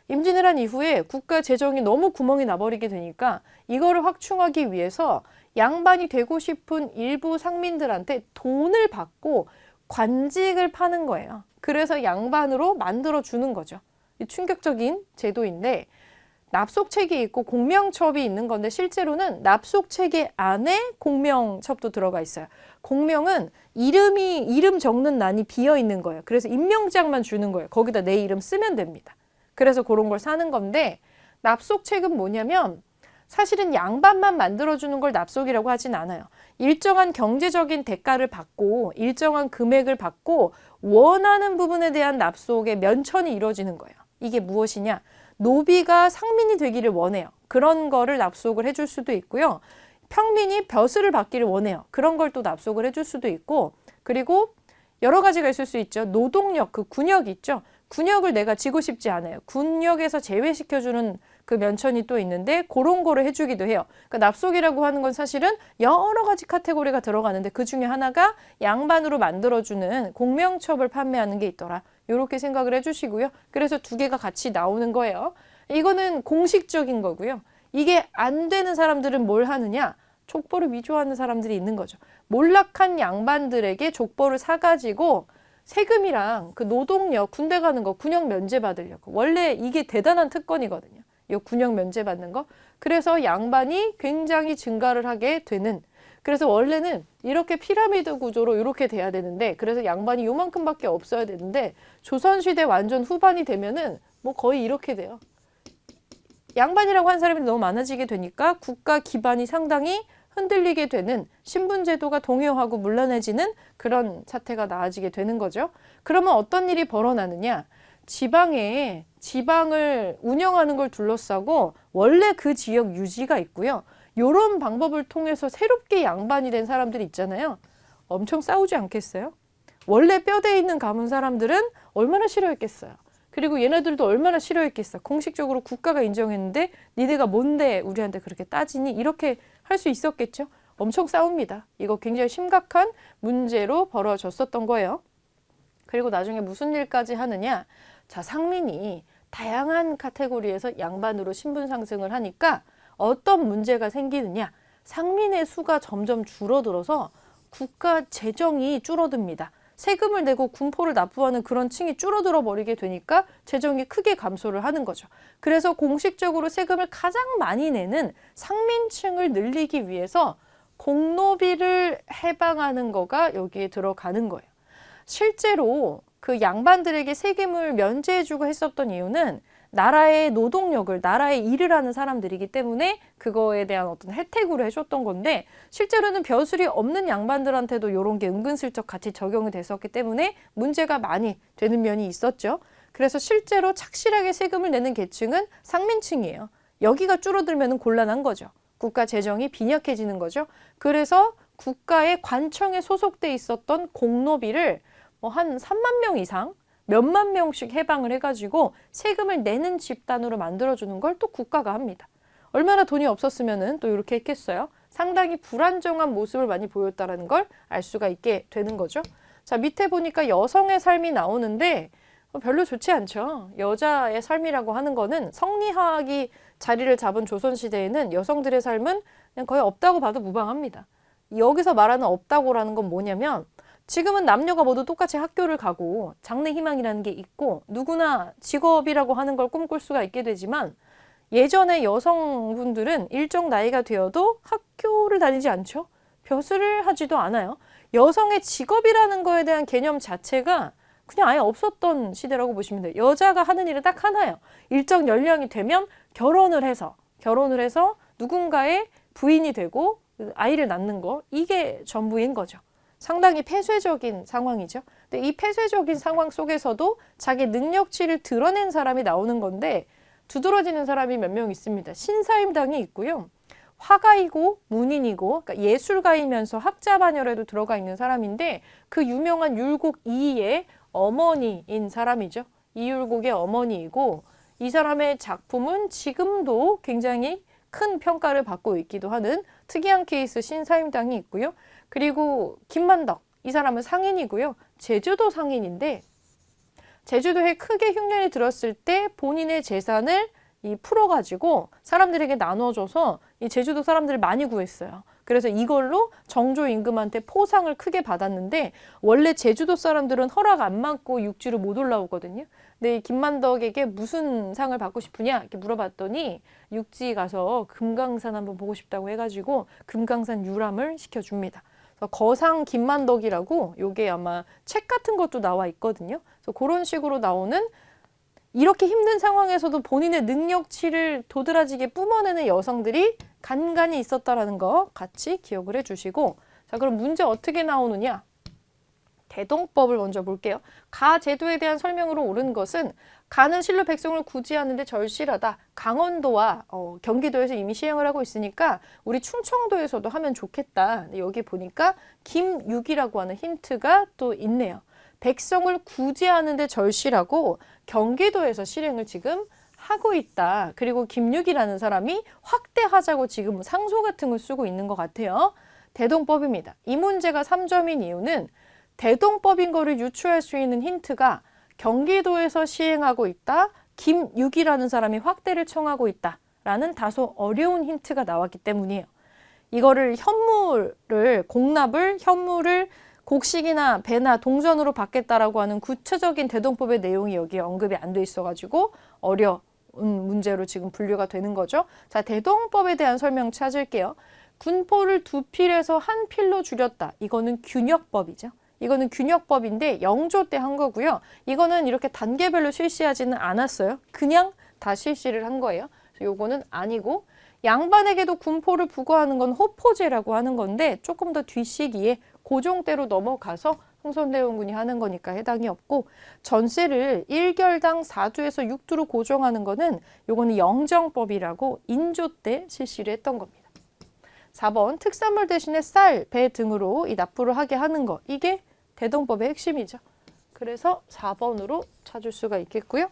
임진왜란 이후에 국가 재정이 너무 구멍이 나버리게 되니까 이거를 확충하기 위해서 양반이 되고 싶은 일부 상민들한테 돈을 받고 관직을 파는 거예요. 그래서 양반으로 만들어주는 거죠. 충격적인 제도인데 납속책이 있고 공명첩이 있는 건데 실제로는 납속체계 안에 공명첩도 들어가 있어요. 공명은 이름 적는 난이 비어 있는 거예요. 그래서 임명장만 주는 거예요. 거기다 내 이름 쓰면 됩니다. 그래서 그런 걸 사는 건데 납속책은 뭐냐면 사실은 양반만 만들어주는 걸 납속이라고 하진 않아요. 일정한 경제적인 대가를 받고 일정한 금액을 받고 원하는 부분에 대한 납속의 면천이 이루어지는 거예요. 이게 무엇이냐? 노비가 상민이 되기를 원해요. 그런 거를 납속을 해줄 수도 있고요. 평민이 벼슬을 받기를 원해요. 그런 걸 또 납속을 해줄 수도 있고, 그리고 여러 가지가 있을 수 있죠. 노동력, 그 군역 있죠. 군역을 내가 지고 싶지 않아요. 군역에서 제외시켜주는 그 면천이 또 있는데 그런 거를 해주기도 해요. 그러니까 납속이라고 하는 건 사실은 여러 가지 카테고리가 들어가는데 그 중에 하나가 양반으로 만들어주는 공명첩을 판매하는 게 있더라. 이렇게 생각을 해주시고요. 그래서 두 개가 같이 나오는 거예요. 이거는 공식적인 거고요. 이게 안 되는 사람들은 뭘 하느냐? 족보를 위조하는 사람들이 있는 거죠. 몰락한 양반들에게 족보를 사가지고 세금이랑 그 노동력, 군대 가는 거 군역 면제 받으려고. 원래 이게 대단한 특권이거든요. 이 군역 면제 받는 거. 그래서 양반이 굉장히 증가를 하게 되는. 그래서 원래는 이렇게 피라미드 구조로 이렇게 돼야 되는데, 그래서 양반이 요만큼밖에 없어야 되는데, 조선시대 완전 후반이 되면은 뭐 거의 이렇게 돼요. 양반이라고 한 사람이 너무 많아지게 되니까 국가 기반이 상당히 흔들리게 되는, 신분제도가 동요하고 물러내지는 그런 사태가 나아지게 되는 거죠. 그러면 어떤 일이 벌어나느냐? 지방을 운영하는 걸 둘러싸고 원래 그 지역 유지가 있고요. 이런 방법을 통해서 새롭게 양반이 된 사람들이 있잖아요. 엄청 싸우지 않겠어요? 원래 뼈대 있는 가문 사람들은 얼마나 싫어했겠어요. 그리고 얘네들도 얼마나 싫어했겠어. 공식적으로 국가가 인정했는데 니네가 뭔데 우리한테 그렇게 따지니? 이렇게 할 수 있었겠죠. 엄청 싸웁니다. 이거 굉장히 심각한 문제로 벌어졌었던 거예요. 그리고 나중에 무슨 일까지 하느냐. 자, 상민이 다양한 카테고리에서 양반으로 신분 상승을 하니까 어떤 문제가 생기느냐. 상민의 수가 점점 줄어들어서 국가 재정이 줄어듭니다. 세금을 내고 군포를 납부하는 그런 층이 줄어들어 버리게 되니까 재정이 크게 감소를 하는 거죠. 그래서 공식적으로 세금을 가장 많이 내는 상민층을 늘리기 위해서 공노비를 해방하는 거가 여기에 들어가는 거예요. 실제로 그 양반들에게 세금을 면제해주고 했었던 이유는 나라의 노동력을, 나라의 일을 하는 사람들이기 때문에 그거에 대한 어떤 혜택으로 해줬던 건데, 실제로는 벼슬이 없는 양반들한테도 이런 게 은근슬쩍 같이 적용이 됐었기 때문에 문제가 많이 되는 면이 있었죠. 그래서 실제로 착실하게 세금을 내는 계층은 상민층이에요. 여기가 줄어들면 곤란한 거죠. 국가 재정이 빈약해지는 거죠. 그래서 국가의 관청에 소속돼 있었던 공노비를 뭐 한 3만 명 이상, 몇만 명씩 해방을 해가지고 세금을 내는 집단으로 만들어주는 걸 또 국가가 합니다. 얼마나 돈이 없었으면 또 이렇게 했겠어요? 상당히 불안정한 모습을 많이 보였다는 걸 알 수가 있게 되는 거죠. 자, 밑에 보니까 여성의 삶이 나오는데 별로 좋지 않죠. 여자의 삶이라고 하는 거는 성리학이 자리를 잡은 조선시대에는 여성들의 삶은 그냥 거의 없다고 봐도 무방합니다. 여기서 말하는 없다고라는 건 뭐냐면, 지금은 남녀가 모두 똑같이 학교를 가고 장래 희망이라는 게 있고 누구나 직업이라고 하는 걸 꿈꿀 수가 있게 되지만, 예전에 여성분들은 일정 나이가 되어도 학교를 다니지 않죠. 벼슬을 하지도 않아요. 여성의 직업이라는 거에 대한 개념 자체가 그냥 아예 없었던 시대라고 보시면 돼요. 여자가 하는 일은 딱 하나예요. 일정 연령이 되면 결혼을 해서 누군가의 부인이 되고 아이를 낳는 거, 이게 전부인 거죠. 상당히 폐쇄적인 상황이죠. 근데 이 폐쇄적인 상황 속에서도 자기 능력치를 드러낸 사람이 나오는 건데, 두드러지는 사람이 몇 명 있습니다. 신사임당이 있고요. 화가이고 문인이고, 그러니까 예술가이면서 학자 반열에도 들어가 있는 사람인데, 그 유명한 율곡 이의 어머니인 사람이죠. 이율곡의 어머니이고, 이 사람의 작품은 지금도 굉장히 큰 평가를 받고 있기도 하는 특이한 케이스 신사임당이 있고요. 그리고 김만덕, 이 사람은 상인이고요. 제주도 상인인데, 제주도에 크게 흉년이 들었을 때 본인의 재산을 풀어가지고 사람들에게 나눠줘서 이 제주도 사람들을 많이 구했어요. 그래서 이걸로 정조 임금한테 포상을 크게 받았는데, 원래 제주도 사람들은 허락 안 받고 육지로 못 올라오거든요. 근데 김만덕에게 무슨 상을 받고 싶으냐 이렇게 물어봤더니, 육지 가서 금강산 한번 보고 싶다고 해가지고 금강산 유람을 시켜줍니다. 그래서 거상 김만덕이라고, 요게 아마 책 같은 것도 나와 있거든요. 그래서 그런 식으로 나오는, 이렇게 힘든 상황에서도 본인의 능력치를 도드라지게 뿜어내는 여성들이 간간히 있었다라는 거 같이 기억을 해주시고, 자, 그럼 문제 어떻게 나오느냐? 대동법을 먼저 볼게요. 가 제도에 대한 설명으로 옳은 것은, 가는 실로 백성을 구제하는데 절실하다. 강원도와 경기도에서 이미 시행을 하고 있으니까 우리 충청도에서도 하면 좋겠다. 여기 보니까 김육이라고 하는 힌트가 또 있네요. 백성을 구제하는데 절실하고 경기도에서 실행을 지금 하고 있다. 그리고 김육이라는 사람이 확대하자고 지금 상소 같은 걸 쓰고 있는 것 같아요. 대동법입니다. 이 문제가 3점인 이유는 대동법인 거를 유추할 수 있는 힌트가 경기도에서 시행하고 있다. 김육이라는 사람이 확대를 청하고 있다. 라는 다소 어려운 힌트가 나왔기 때문이에요. 이거를 현물을 곡식이나 배나 동전으로 받겠다라고 하는 구체적인 대동법의 내용이 여기에 언급이 안 돼 있어가지고 어려운 문제로 지금 분류가 되는 거죠. 자, 대동법에 대한 설명 찾을게요. 군포를 2필에서 1필로 줄였다. 이거는 균역법이죠. 이거는 균역법인데 영조 때 한 거고요. 이거는 이렇게 단계별로 실시하지는 않았어요. 그냥 다 실시를 한 거예요. 요거는 아니고 양반에게도 군포를 부과하는 건 호포제라고 하는 건데 조금 더 뒷시기에 고종대로 넘어가서 흥선대원군이 하는 거니까 해당이 없고 전세를 1결당 4두에서 6두로 고정하는 거는 요거는 영정법이라고 인조 때 실시를 했던 겁니다. 4번 특산물 대신에 쌀, 배 등으로 이 납부를 하게 하는 거 이게 대동법의 핵심이죠. 그래서 4번으로 찾을 수가 있겠고요.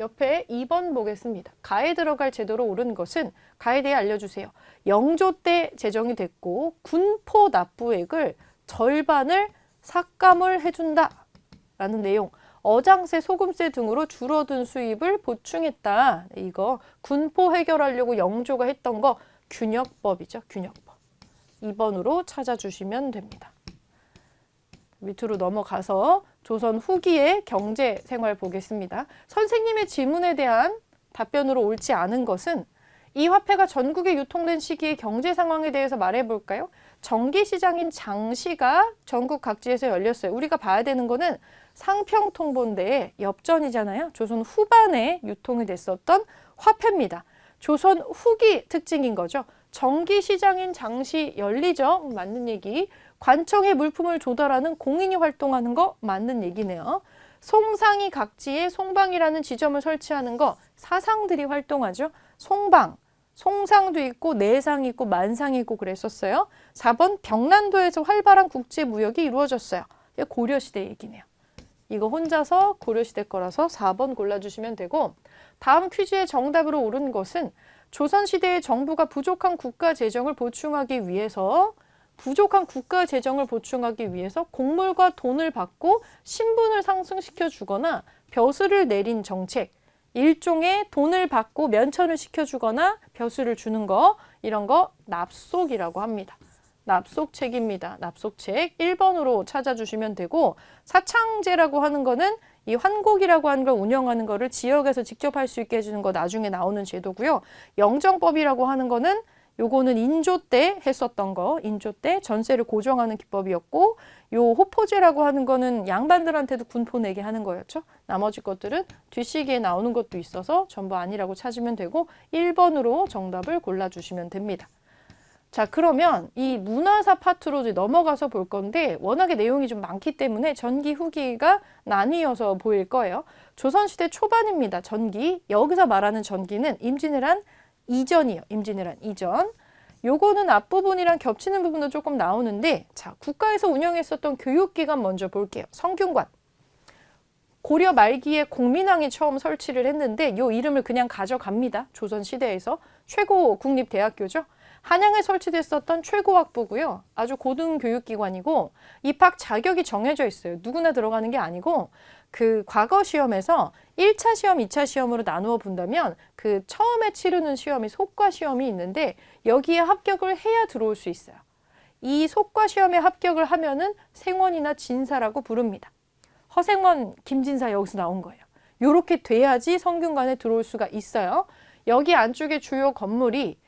옆에 2번 보겠습니다. 가에 들어갈 제도로 옳은 것은 가에 대해 알려주세요. 영조 때 제정이 됐고 군포 납부액을 절반을 삭감을 해준다 라는 내용. 어장세, 소금세 등으로 줄어든 수입을 보충했다. 이거 군포 해결하려고 영조가 했던 거 균역법이죠. 균역법. 2번으로 찾아주시면 됩니다. 밑으로 넘어가서 조선 후기의 경제 생활 보겠습니다. 선생님의 질문에 대한 답변으로 옳지 않은 것은 이 화폐가 전국에 유통된 시기의 경제 상황에 대해서 말해볼까요? 정기시장인 장시가 전국 각지에서 열렸어요. 우리가 봐야 되는 거는 상평통보인데 엽전이잖아요. 조선 후반에 유통이 됐었던 화폐입니다. 조선 후기 특징인 거죠. 정기시장인 장시 열리죠. 맞는 얘기. 관청에 물품을 조달하는 공인이 활동하는 거 맞는 얘기네요. 송상이 각지에 송방이라는 지점을 설치하는 거 사상들이 활동하죠. 송방, 송상도 있고 내상이 있고 만상이 있고 그랬었어요. 4번 병란도에서 활발한 국제무역이 이루어졌어요. 고려시대 얘기네요. 이거 혼자서 고려시대 거라서 4번 골라주시면 되고 다음 퀴즈의 정답으로 옳은 것은 조선시대의 정부가 부족한 국가 재정을 보충하기 위해서 곡물과 돈을 받고 신분을 상승시켜 주거나 벼슬을 내린 정책, 일종의 돈을 받고 면천을 시켜주거나 벼슬을 주는 거 이런 거 납속이라고 합니다. 납속책입니다. 납속책 1번으로 찾아주시면 되고 사창제라고 하는 거는 이 환곡이라고 하는 걸 운영하는 거를 지역에서 직접 할 수 있게 해주는 거 나중에 나오는 제도고요. 영정법이라고 하는 거는 요거는 인조 때 했었던 거, 인조 때 전세를 고정하는 기법이었고 요 호포제라고 하는 거는 양반들한테도 군포 내게 하는 거였죠. 나머지 것들은 뒷시기에 나오는 것도 있어서 전부 아니라고 찾으면 되고 1번으로 정답을 골라주시면 됩니다. 자, 그러면 이 문화사 파트로 이제 넘어가서 볼 건데 워낙에 내용이 좀 많기 때문에 전기 후기가 나뉘어서 보일 거예요. 조선시대 초반입니다. 전기. 여기서 말하는 전기는 임진왜란 이전이요. 임진왜란 이전. 요거는 앞부분이랑 겹치는 부분도 조금 나오는데 자, 국가에서 운영했었던 교육기관 먼저 볼게요. 성균관. 고려 말기에 공민왕이 처음 설치를 했는데 요 이름을 그냥 가져갑니다. 조선시대에서 최고 국립대학교죠. 한양에 설치됐었던 최고학부고요. 아주 고등교육기관이고 입학 자격이 정해져 있어요. 누구나 들어가는 게 아니고 그 과거 시험에서 1차 시험, 2차 시험으로 나누어 본다면 그 처음에 치르는 시험이 속과 시험이 있는데 여기에 합격을 해야 들어올 수 있어요. 이 속과 시험에 합격을 하면은 생원이나 진사라고 부릅니다. 허생원, 김진사 여기서 나온 거예요. 요렇게 돼야지 성균관에 들어올 수가 있어요. 여기 안쪽에 주요 건물이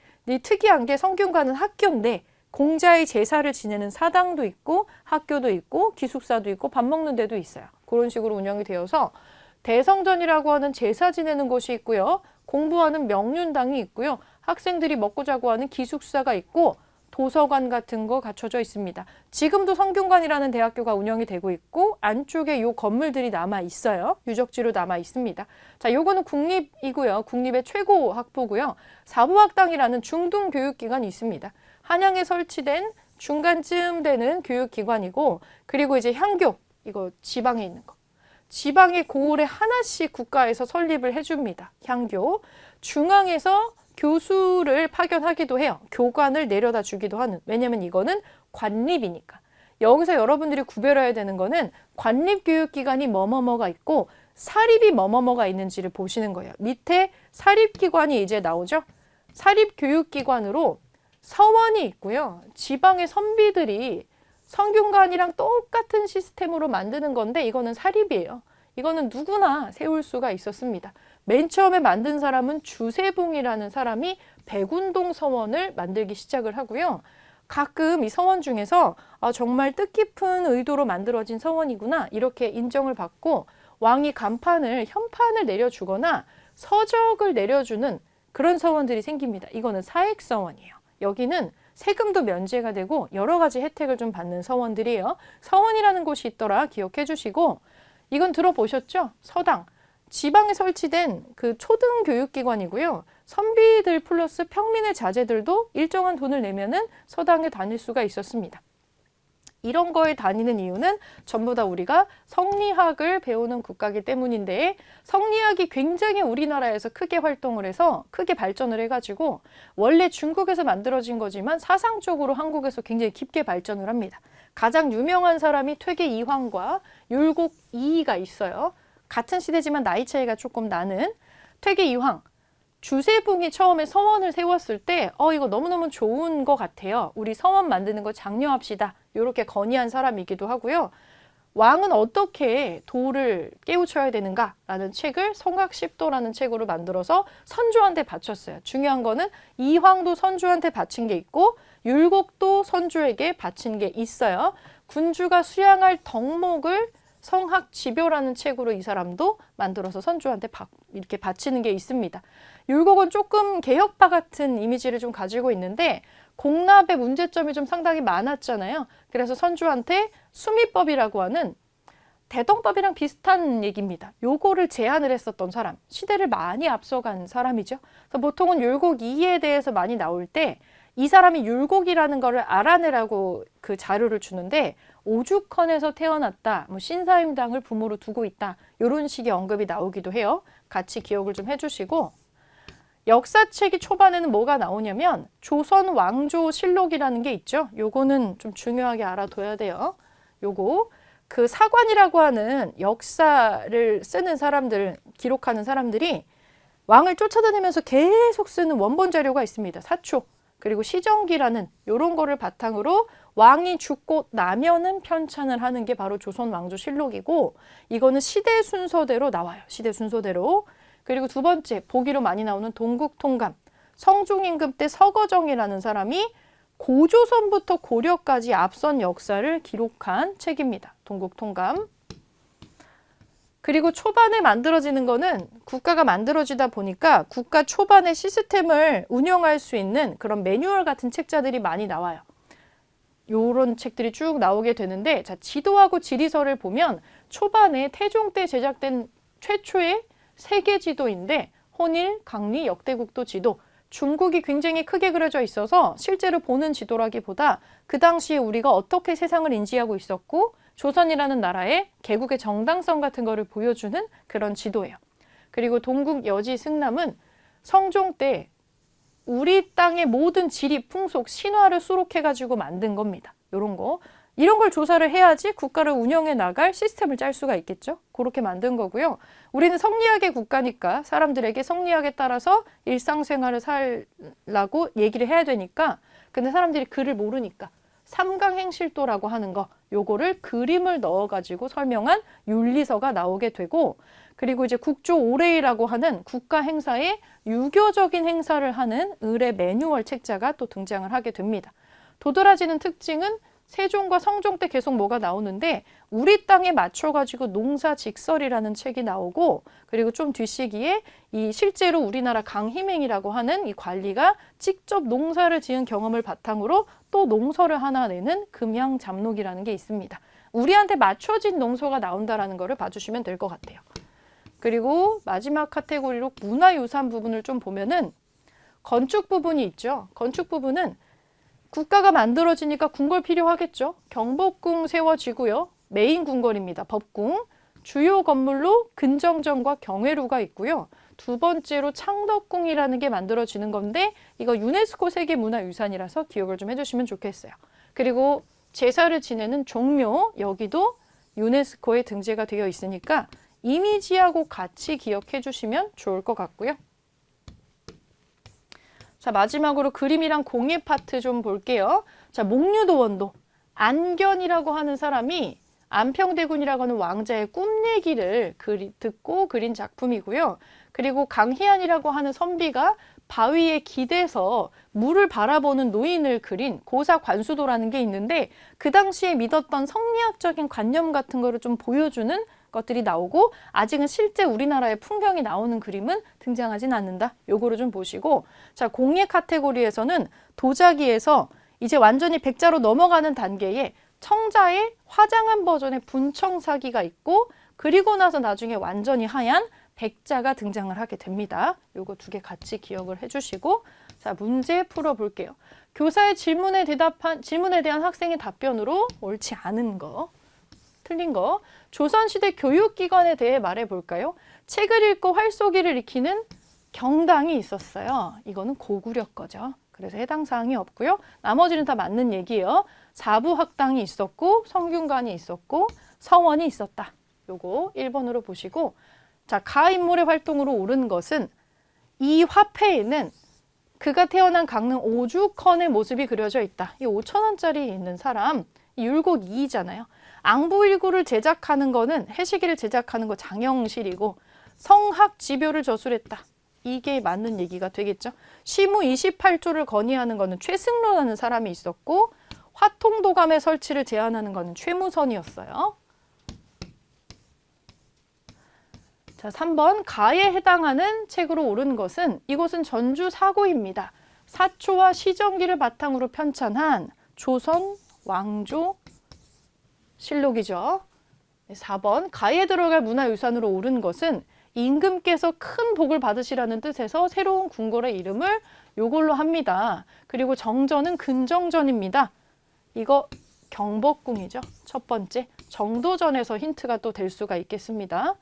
특이한 게 성균관은 학교인데 공자의 제사를 지내는 사당도 있고 학교도 있고 기숙사도 있고 밥 먹는 데도 있어요. 그런 식으로 운영이 되어서 대성전이라고 하는 제사 지내는 곳이 있고요. 공부하는 명륜당이 있고요. 학생들이 먹고 자고 하는 기숙사가 있고 도서관 같은 거 갖춰져 있습니다. 지금도 성균관이라는 대학교가 운영이 되고 있고 안쪽에 요 건물들이 남아 있어요. 유적지로 남아 있습니다. 자, 요거는 국립이고요. 국립의 최고 학부고요. 사부학당이라는 중등 교육기관이 있습니다. 한양에 설치된 중간쯤 되는 교육기관이고 그리고 이제 향교, 이거 지방에 있는 거. 지방의 고을에 하나씩 국가에서 설립을 해줍니다. 향교. 중앙에서 교수를 파견하기도 해요. 교관을 내려다 주기도 하는. 왜냐면 이거는 관립이니까. 여기서 여러분들이 구별해야 되는 거는 관립교육기관이 뭐뭐뭐가 있고 사립이 뭐뭐뭐가 있는지를 보시는 거예요. 밑에 사립기관이 이제 나오죠. 사립교육기관으로 서원이 있고요. 지방의 선비들이 성균관이랑 똑같은 시스템으로 만드는 건데 이거는 사립이에요. 이거는 누구나 세울 수가 있었습니다. 맨 처음에 만든 사람은 주세붕이라는 사람이 백운동 서원을 만들기 시작을 하고요. 가끔 이 서원 중에서 정말 뜻깊은 의도로 만들어진 서원이구나 이렇게 인정을 받고 왕이 간판을, 현판을 내려주거나 서적을 내려주는 그런 서원들이 생깁니다. 이거는 사액서원이에요. 여기는 세금도 면제가 되고 여러 가지 혜택을 좀 받는 서원들이에요. 서원이라는 곳이 있더라 기억해 주시고 이건 들어보셨죠? 서당. 지방에 설치된 그 초등교육기관이고요. 선비들 플러스 평민의 자제들도 일정한 돈을 내면은 서당에 다닐 수가 있었습니다. 이런 거에 다니는 이유는 전부 다 우리가 성리학을 배우는 국가이기 때문인데 성리학이 굉장히 우리나라에서 크게 활동을 해서 크게 발전을 해가지고 원래 중국에서 만들어진 거지만 사상적으로 한국에서 굉장히 깊게 발전을 합니다. 가장 유명한 사람이 퇴계 이황과 율곡 이이가 있어요. 같은 시대지만 나이 차이가 조금 나는 퇴계 이황. 주세붕이 처음에 서원을 세웠을 때 이거 너무너무 좋은 것 같아요. 우리 서원 만드는 거 장려합시다. 이렇게 건의한 사람이기도 하고요. 왕은 어떻게 도를 깨우쳐야 되는가라는 책을 성각십도라는 책으로 만들어서 선조한테 바쳤어요. 중요한 거는 이황도 선조한테 바친 게 있고 율곡도 선조에게 바친 게 있어요. 군주가 수양할 덕목을 성학지묘라는 책으로 이 사람도 만들어서 선조한테 이렇게 바치는 게 있습니다. 율곡은 조금 개혁파 같은 이미지를 좀 가지고 있는데 공납의 문제점이 좀 상당히 많았잖아요. 그래서 선조한테 수미법이라고 하는 대동법이랑 비슷한 얘기입니다. 요거를 제안을 했었던 사람, 시대를 많이 앞서간 사람이죠. 그래서 보통은 율곡 이에 대해서 많이 나올 때 이 사람이 율곡이라는 거를 알아내라고 그 자료를 주는데 오죽헌에서 태어났다, 뭐 신사임당을 부모로 두고 있다 이런 식의 언급이 나오기도 해요. 같이 기억을 좀 해주시고 역사책이 초반에는 뭐가 나오냐면 조선 왕조실록이라는 게 있죠. 요거는 좀 중요하게 알아둬야 돼요. 요거 그 사관이라고 하는 역사를 쓰는 사람들, 기록하는 사람들이 왕을 쫓아다니면서 계속 쓰는 원본 자료가 있습니다. 사초. 그리고 시정기라는 이런 거를 바탕으로 왕이 죽고 나면은 편찬을 하는 게 바로 조선 왕조실록이고 이거는 시대 순서대로 나와요. 시대 순서대로. 그리고 두 번째 보기로 많이 나오는 동국통감. 성중임금 때 서거정이라는 사람이 고조선부터 고려까지 앞선 역사를 기록한 책입니다. 동국통감. 그리고 초반에 만들어지는 거는 국가가 만들어지다 보니까 국가 초반의 시스템을 운영할 수 있는 그런 매뉴얼 같은 책자들이 많이 나와요. 요런 책들이 쭉 나오게 되는데 자, 지도하고 지리서를 보면 초반에 태종 때 제작된 최초의 세계 지도인데 혼일, 강리, 역대국도 지도 중국이 굉장히 크게 그려져 있어서 실제로 보는 지도라기보다 그 당시에 우리가 어떻게 세상을 인지하고 있었고 조선이라는 나라의 개국의 정당성 같은 거를 보여주는 그런 지도예요. 그리고 동국 여지 승남은 성종 때 우리 땅의 모든 지리, 풍속, 신화를 수록해가지고 만든 겁니다. 이런 거. 이런 걸 조사를 해야지 국가를 운영해 나갈 시스템을 짤 수가 있겠죠. 그렇게 만든 거고요. 우리는 성리학의 국가니까 사람들에게 성리학에 따라서 일상생활을 살라고 얘기를 해야 되니까 근데 사람들이 글을 모르니까 삼강행실도라고 하는 거 요거를 그림을 넣어가지고 설명한 윤리서가 나오게 되고 그리고 이제 국조 오레이라고 하는 국가 행사에 유교적인 행사를 하는 의례 매뉴얼 책자가 또 등장을 하게 됩니다. 도드라지는 특징은 세종과 성종 때 계속 뭐가 나오는데 우리 땅에 맞춰가지고 농사직설이라는 책이 나오고 그리고 좀 뒷시기에 이 실제로 우리나라 강희맹이라고 하는 이 관리가 직접 농사를 지은 경험을 바탕으로 또 농서를 하나 내는 금양잡록이라는 게 있습니다. 우리한테 맞춰진 농서가 나온다라는 거를 봐주시면 될 것 같아요. 그리고 마지막 카테고리로 문화유산 부분을 좀 보면은 건축 부분이 있죠. 건축 부분은 국가가 만들어지니까 궁궐 필요하겠죠. 경복궁 세워지고요. 메인 궁궐입니다. 법궁. 주요 건물로 근정전과 경회루가 있고요. 두 번째로 창덕궁이라는 게 만들어지는 건데 이거 유네스코 세계문화유산이라서 기억을 좀 해주시면 좋겠어요. 그리고 제사를 지내는 종묘, 여기도 유네스코에 등재가 되어 있으니까 이미지하고 같이 기억해 주시면 좋을 것 같고요. 자, 마지막으로 그림이랑 공예 파트 좀 볼게요. 자, 목류도원도 안견이라고 하는 사람이 안평대군이라고 하는 왕자의 꿈 얘기를 듣고 그린 작품이고요. 그리고 강희안이라고 하는 선비가 바위에 기대서 물을 바라보는 노인을 그린 고사관수도라는 게 있는데 그 당시에 믿었던 성리학적인 관념 같은 거를 좀 보여주는 것들이 나오고 아직은 실제 우리나라의 풍경이 나오는 그림은 등장하진 않는다. 요거를 좀 보시고 자, 공예 카테고리에서는 도자기에서 이제 완전히 백자로 넘어가는 단계에 청자의 화장한 버전의 분청사기가 있고 그리고 나서 나중에 완전히 하얀 백자가 등장을 하게 됩니다. 요거 두 개 같이 기억을 해주시고 자, 문제 풀어볼게요. 교사의 질문에 대한 학생의 답변으로 옳지 않은 거, 틀린 거. 조선시대 교육기관에 대해 말해볼까요? 책을 읽고 활쏘기를 익히는 경당이 있었어요. 이거는 고구려 거죠. 그래서 해당 사항이 없고요. 나머지는 다 맞는 얘기예요. 사부학당이 있었고 성균관이 있었고 서원이 있었다. 요거 1번으로 보시고 자, 가인물의 활동으로 옳은 것은 이 화폐에는 그가 태어난 강릉 오죽헌의 모습이 그려져 있다. 이 5,000원짜리 있는 사람 율곡 2잖아요. 앙부일구를 제작하는 거는 해시기를 제작하는 거 장영실이고 성학지묘를 저술했다. 이게 맞는 얘기가 되겠죠. 시무 28조를 건의하는 거는 최승로라는 사람이 있었고 화통도감의 설치를 제안하는 거는 최무선이었어요. 자, 3번 가에 해당하는 책으로 옳은 것은 이곳은 전주 사고입니다. 사초와 시정기를 바탕으로 편찬한 조선 왕조 실록이죠. 4번 가에 들어갈 문화유산으로 옳은 것은 임금께서 큰 복을 받으시라는 뜻에서 새로운 궁궐의 이름을 요걸로 합니다. 그리고 정전은 근정전입니다. 이거 경복궁이죠. 첫 번째 정도전에서 힌트가 또 될 수가 있겠습니다.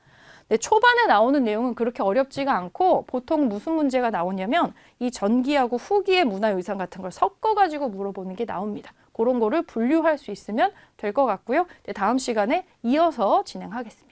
네, 초반에 나오는 내용은 그렇게 어렵지가 않고 보통 무슨 문제가 나오냐면 이 전기하고 후기의 문화유산 같은 걸 섞어가지고 물어보는 게 나옵니다. 그런 거를 분류할 수 있으면 될 것 같고요. 다음 시간에 이어서 진행하겠습니다.